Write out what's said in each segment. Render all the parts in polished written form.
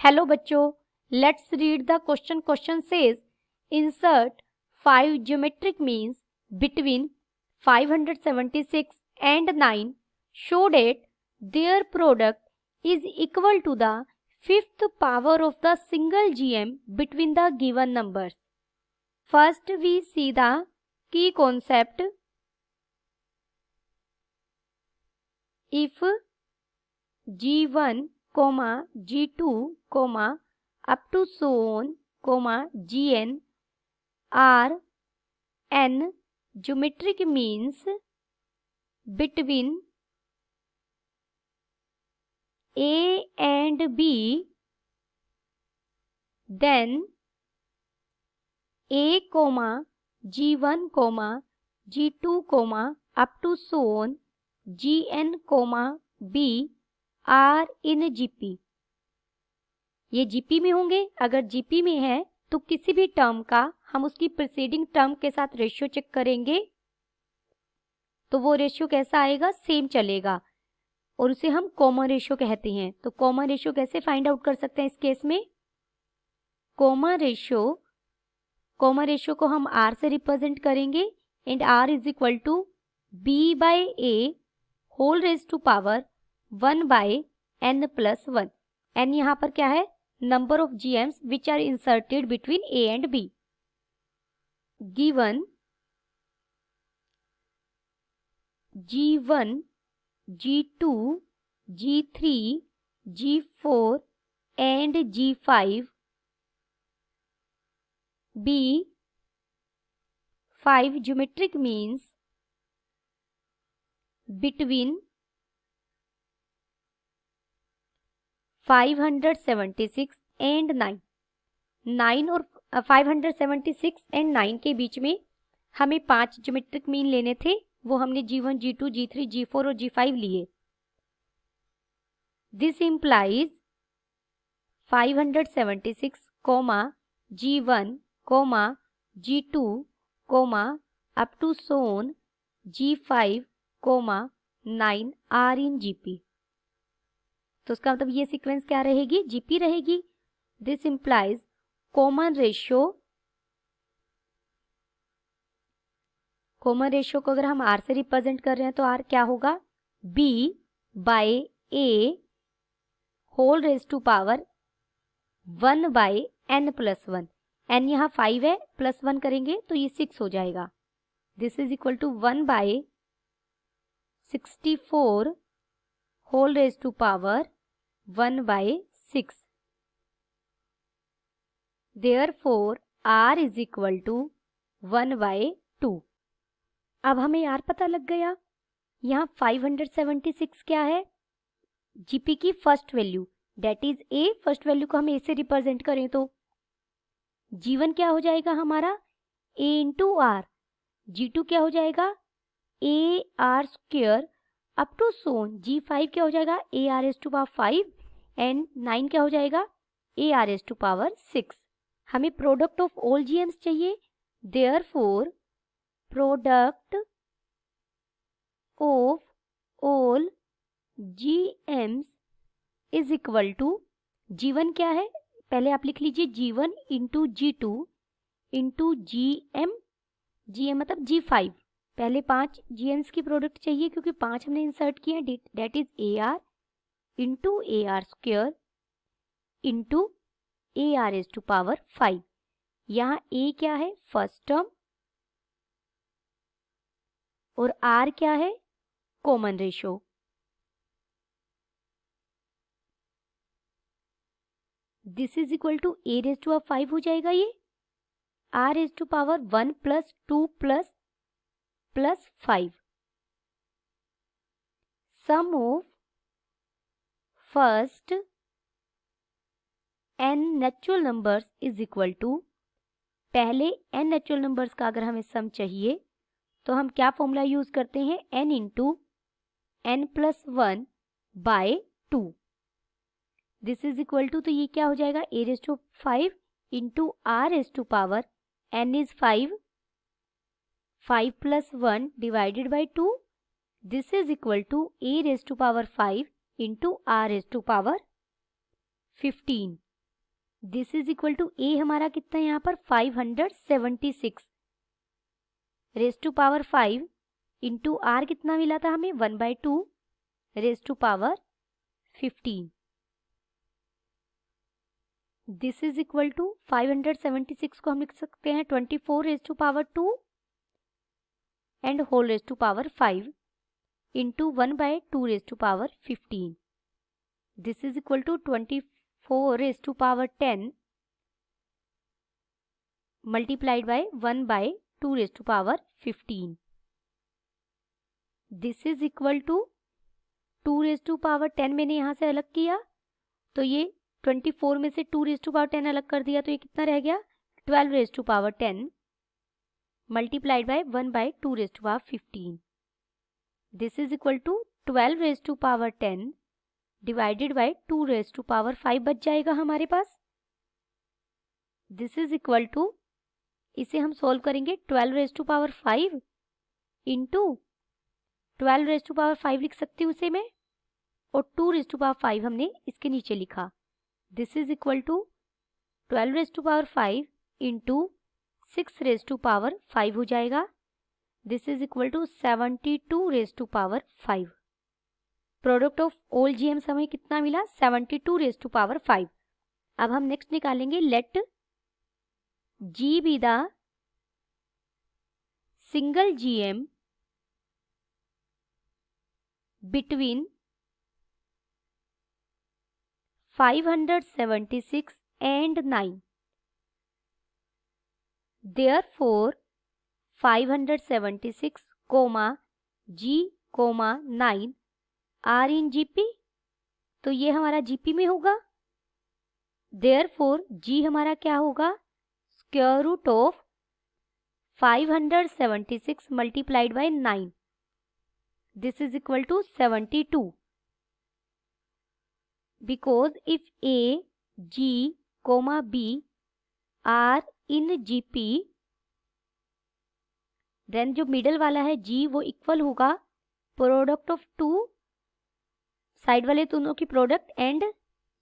Hello बच्चों, let's read the question. Question says insert 5 geometric means between 576 and 9 show that their product is equal to the fifth power of the single GM between the given numbers. First we see the key concept. If G1, G2, up to so on, Gn are n geometric means between A and B, then A, G1, G2, up to so on, Gn, B are in GP. ये GP में होंगे. अगर GP में है तो किसी भी term का हम उसकी प्रीसीडिंग टर्म के साथ रेशियो चेक करेंगे तो वो रेशियो कैसा आएगा, सेम चलेगा और उसे हम कॉमन रेशियो कहते हैं. तो कॉमन रेशियो कैसे फाइंड आउट कर सकते हैं इस केस में? कॉमन रेशियो को हम आर से रिप्रेजेंट करेंगे and R is equal to B by A whole raise to power 1 by n plus 1. n यहाँ पर क्या है? Number of GMs which are inserted between A and B. Given G1, G2, G3, G4 and G5 be 5 geometric means between 576 and 9 और 576 and 9 के बीच में हमें 5 geometric mean लेने थे. वो हमने G1, G2, G3, G4 और G5 लिए. This implies 576, G1, G2, up to so on, G5, 9 are in GP. तो उसका मतलब ये सीक्वेंस क्या रहेगी? जीपी रहेगी. दिस इंप्लाइज कॉमन रेशियो को अगर हम आर से रिप्रेजेंट कर रहे हैं तो आर क्या होगा? B by A whole raise to power 1 by N plus 1. N यहाँ 5 है, प्लस 1 करेंगे तो ये 6 हो जाएगा. This is equal to 1 by 64 whole raise to power 1 by 6. Therefore, R is equal to 1 by 2. अब हमें R पता लग गया. यहाँ 576 क्या है? जीपी की first value, that is A. First value को हम A से रिप्रेजेंट करें तो G1 क्या हो जाएगा हमारा? A into are. G2 क्या हो जाएगा? A R square up to सोन. G5 क्या हो जाएगा? A R raise to power 5 and 9 क्या हो जाएगा? A R raise to power 6. हमें प्रोडक्ट ऑफ ऑल GMs चाहिए. Therefore product of all GMs is equal to G1 क्या है? पहले आप लिख लीजिए G1 into G2 into GM मतलब G5. पहले 5 GMs की प्रोडक्ट चाहिए क्योंकि 5 हमने इंसर्ट किया. That is AR into AR square into AR raise to power 5. यहाँ A क्या है? फर्स्ट टर्म और R क्या है? Common ratio. This is equal to A raise to 5 हो जाएगा. ये R raise to power 1 plus 2 plus 5. Sum of first n natural numbers is equal to, पहले n नेचुरल नंबर्स का अगर हमें सम चाहिए तो हम क्या फॉर्मूला यूज करते हैं? n into n plus 1 by 2. This is equal to, तो ये क्या हो जाएगा? A raise to 5 into R raise to power n is 5 plus 1 divided by 2. This is equal to A raised to power 5 into R raised to power 15. This is equal to a हमारा कितना है यहाँ पर 576 raise to power 5 into r कितना मिला था हमें 1/2 raise to power 15। This is equal to 576 को हम लिख सकते हैं 24 raise to power 2 and whole raise to power 5 into 1/2 raise to power 15। This is equal to 24 raise to power 10 multiplied by 1/2 raise to power 15। This is equal to 2 raise to power 10 मैंने यहाँ से अलग किया तो ये 24 में से 2 raise to power 10 अलग कर दिया तो ये कितना रह गया 12 raise to power 10 multiplied by 1/2 raise to power 15। This is equal to 12 raise to power 10 divided by 2 raise to power 5 बच जाएगा हमारे पास। दिस इज इक्वल टू इसे हम सॉल्व करेंगे 12 raise to power 5 into 12 raise to power 5 लिख सकती हूँ उसे मैं और 2 रेज टू पावर 5 हमने इसके नीचे लिखा। This is equal to 12 raise to power 5 into 6 raise to power 5 हो जाएगा। This is equal to 72 raise to power 5। Product of all GMs हमें कितना मिला 72 रेज टू पावर 5। अब हम नेक्स्ट निकालेंगे let G be the single GM between 576 and 9. Therefore 576, G, 9 are in GP। तो ये हमारा GP में होगा। Therefore G हमारा क्या होगा square root of 576 multiplied by 9। This is equal to 72 because if A, G, B are in GP then जो middle वाला है G वो इक्वल होगा प्रोडक्ट ऑफ टू साइड वाले दोनों की product and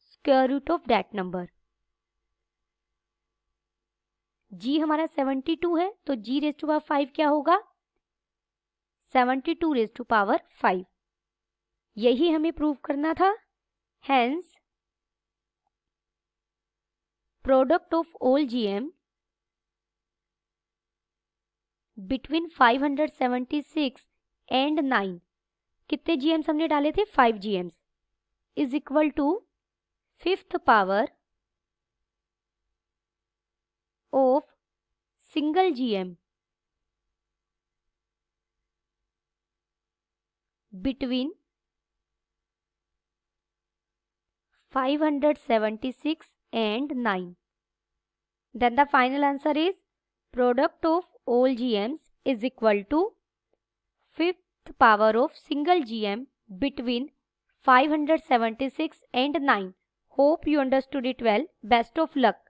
square root of that number. G हमारा 72 है तो G रेज टू पावर 5 क्या होगा 72 रेज टू पावर 5। यही हमें प्रूव करना था। Hence product of all GM between 576 and 9 कितने जीएम्स हमने डाले थे 5 GMs is equal to 5th power of single GM between 576 and 9. Then the final answer is product of all GMs is equal to 5th power of single GM between 576 and 9. Hope you understood it well. Best of luck.